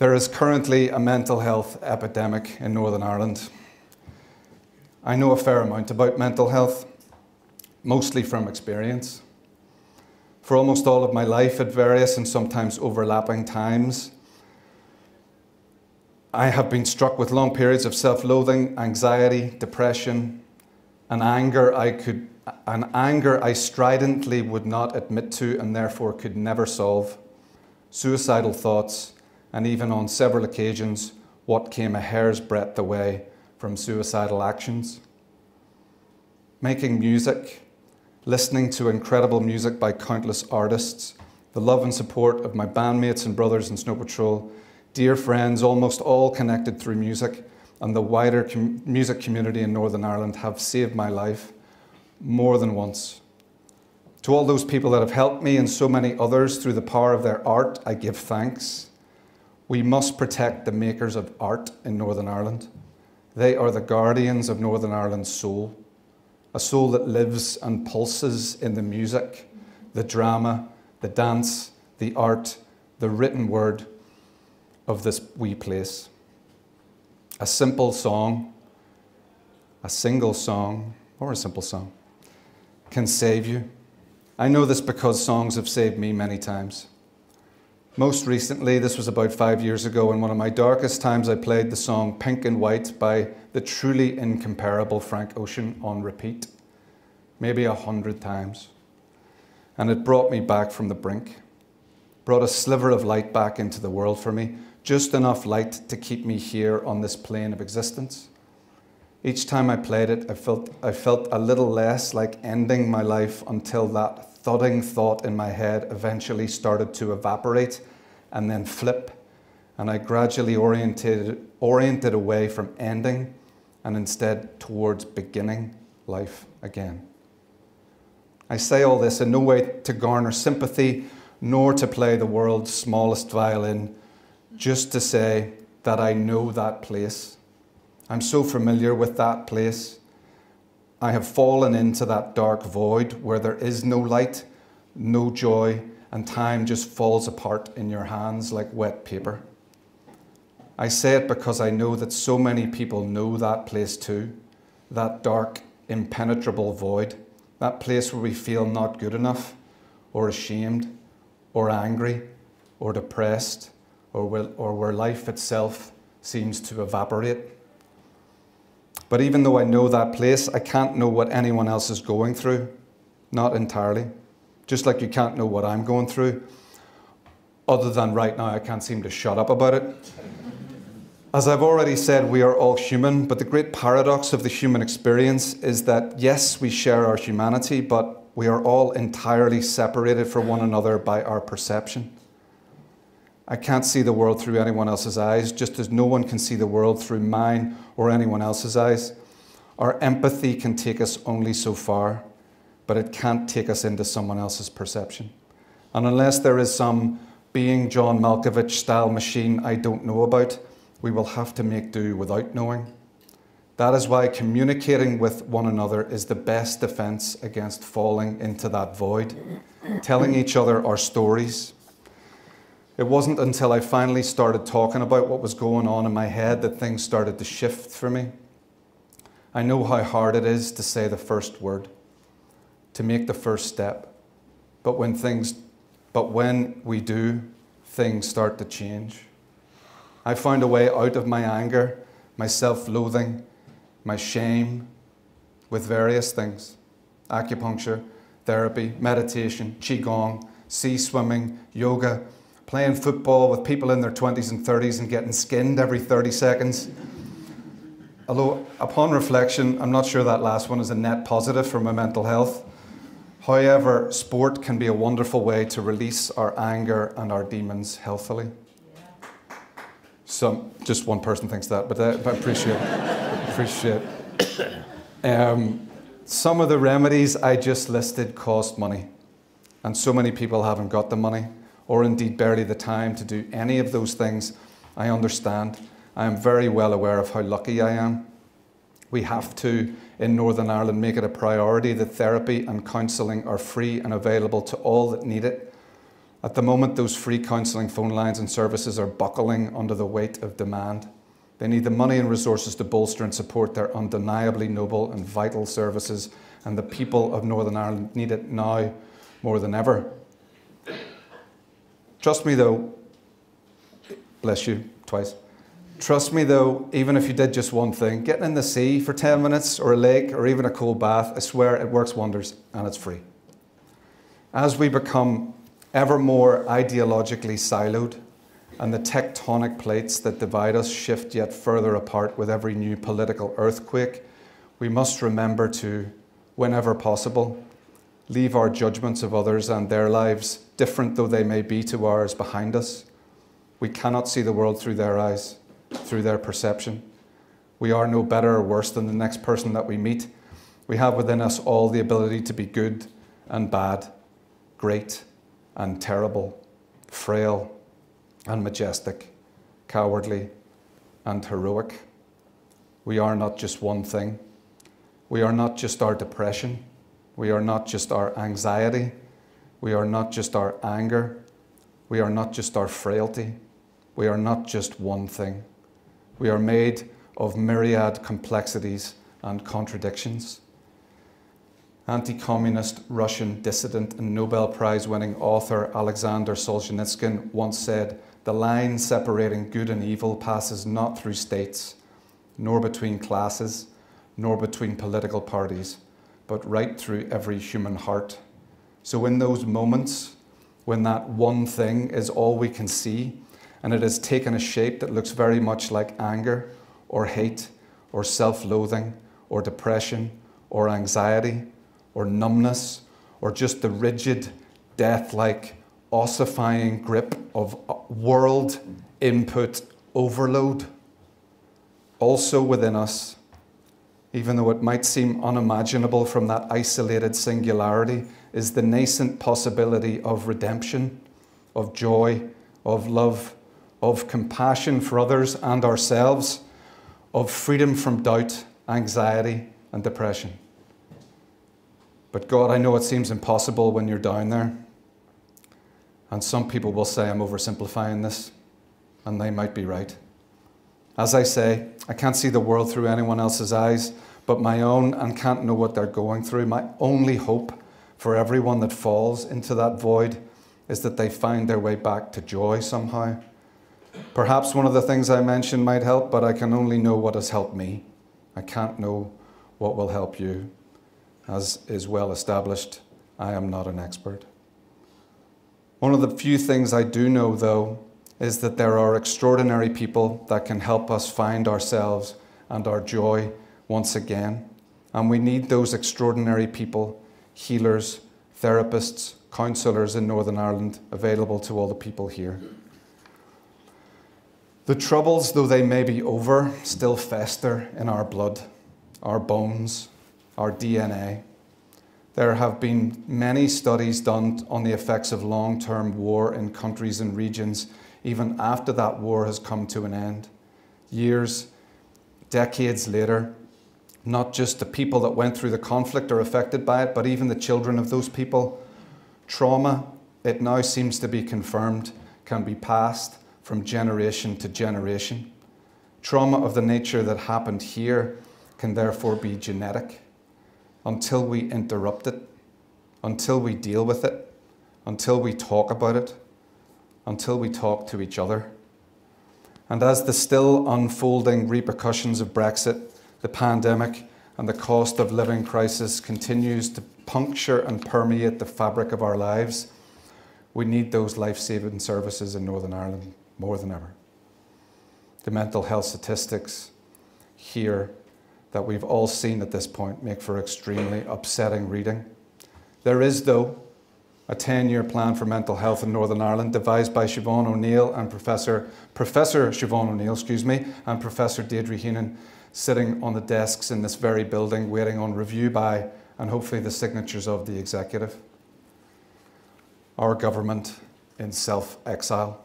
There is currently a mental health epidemic in Northern Ireland. I know a fair amount about mental health, mostly from experience. For almost all of my life, at various and sometimes overlapping times, I have been struck with long periods of self-loathing, anxiety, depression, and anger I stridently would not admit to and therefore could never solve, suicidal thoughts, and even on several occasions, what came a hair's breadth away from suicidal actions. Making music, listening to incredible music by countless artists, the love and support of my bandmates and brothers in Snow Patrol, dear friends, almost all connected through music, and the wider music community in Northern Ireland have saved my life more than once. To all those people that have helped me and so many others through the power of their art, I give thanks. We must protect the makers of art in Northern Ireland. They are the guardians of Northern Ireland's soul, a soul that lives and pulses in the music, the drama, the dance, the art, the written word of this wee place. A simple song, a single song, or a simple song, can save you. I know this because songs have saved me many times. Most recently, this was about 5 years ago, in one of my darkest times, I played the song Pink and White by the truly incomparable Frank Ocean on repeat, maybe 100 times. And it brought me back from the brink, brought a sliver of light back into the world for me, just enough light to keep me here on this plane of existence. Each time I played it, I felt a little less like ending my life until that thudding thought in my head eventually started to evaporate and then flip, and I gradually oriented away from ending and instead towards beginning life again. I say all this in no way to garner sympathy nor to play the world's smallest violin, just to say that I know that place. I'm so familiar with that place. I have fallen into that dark void where there is no light, no joy, and time just falls apart in your hands like wet paper. I say it because I know that so many people know that place too, that dark, impenetrable void, that place where we feel not good enough, or ashamed, or angry, or depressed, or where life itself seems to evaporate. But even though I know that place, I can't know what anyone else is going through. Not entirely. Just like you can't know what I'm going through. Other than right now, I can't seem to shut up about it. As I've already said, we are all human, but the great paradox of the human experience is that, yes, we share our humanity, but we are all entirely separated from one another by our perception. I can't see the world through anyone else's eyes, just as no one can see the world through mine or anyone else's eyes. Our empathy can take us only so far, but it can't take us into someone else's perception. And unless there is some being John Malkovich style machine I don't know about, we will have to make do without knowing. That is why communicating with one another is the best defense against falling into that void, telling each other our stories. It wasn't until I finally started talking about what was going on in my head that things started to shift for me. I know how hard it is to say the first word, to make the first step. But when we do, things start to change. I found a way out of my anger, my self-loathing, my shame, with various things. Acupuncture, therapy, meditation, qigong, sea swimming, yoga, playing football with people in their 20s and 30s and getting skinned every 30 seconds. Although, upon reflection, I'm not sure that last one is a net positive for my mental health. However, sport can be a wonderful way to release our anger and our demons healthily. So, just one person thinks that, but I appreciate some of the remedies I just listed cost money, and so many people haven't got the money, or indeed barely the time to do any of those things. I understand. I am very well aware of how lucky I am. We have to, in Northern Ireland, make it a priority that therapy and counselling are free and available to all that need it. At the moment, those free counselling phone lines and services are buckling under the weight of demand. They need the money and resources to bolster and support their undeniably noble and vital services, and the people of Northern Ireland need it now more than ever. Trust me though, bless you, twice. Trust me though, even if you did just one thing, getting in the sea for 10 minutes or a lake or even a cold bath, I swear it works wonders and it's free. As we become ever more ideologically siloed and the tectonic plates that divide us shift yet further apart with every new political earthquake, we must remember to, whenever possible, leave our judgments of others and their lives, different though they may be to ours, behind us. We cannot see the world through their eyes, through their perception. We are no better or worse than the next person that we meet. We have within us all the ability to be good and bad, great and terrible, frail and majestic, cowardly and heroic. We are not just one thing. We are not just our depression. We are not just our anxiety. We are not just our anger. We are not just our frailty. We are not just one thing. We are made of myriad complexities and contradictions. Anti-communist Russian dissident and Nobel Prize-winning author Alexander Solzhenitsyn once said, "The line separating good and evil passes not through states, nor between classes, nor between political parties, but right through every human heart." So in those moments when that one thing is all we can see, and it has taken a shape that looks very much like anger or hate or self-loathing or depression or anxiety or numbness or just the rigid, death-like, ossifying grip of world input overload. Also within us, even though it might seem unimaginable from that isolated singularity, is the nascent possibility of redemption, of joy, of love, of compassion for others and ourselves, of freedom from doubt, anxiety, and depression. But God, I know it seems impossible when you're down there. And some people will say I'm oversimplifying this, and they might be right. As I say, I can't see the world through anyone else's eyes but my own, and can't know what they're going through. My only hope for everyone that falls into that void is that they find their way back to joy somehow. Perhaps one of the things I mentioned might help, but I can only know what has helped me. I can't know what will help you. As is well established, I am not an expert. One of the few things I do know, though, is that there are extraordinary people that can help us find ourselves and our joy once again. And we need those extraordinary people, healers, therapists, counsellors in Northern Ireland, available to all the people here. The troubles, though they may be over, still fester in our blood, our bones, our DNA. There have been many studies done on the effects of long-term war in countries and regions, even after that war has come to an end. Years, decades later, not just the people that went through the conflict are affected by it, but even the children of those people. Trauma, it now seems to be confirmed, can be passed from generation to generation. Trauma of the nature that happened here can therefore be genetic. Until we interrupt it, until we deal with it, until we talk about it, until we talk to each other. And as the still unfolding repercussions of Brexit, the pandemic, and the cost of living crisis continues to puncture and permeate the fabric of our lives, we need those life-saving services in Northern Ireland more than ever. The mental health statistics here that we've all seen at this point make for extremely upsetting reading. There is, though, a 10-year plan for mental health in Northern Ireland devised by Siobhan O'Neill and Professor Siobhan O'Neill, and Professor Deirdre Heenan, sitting on the desks in this very building waiting on review by, and hopefully the signatures of, the executive. Our government in self-exile.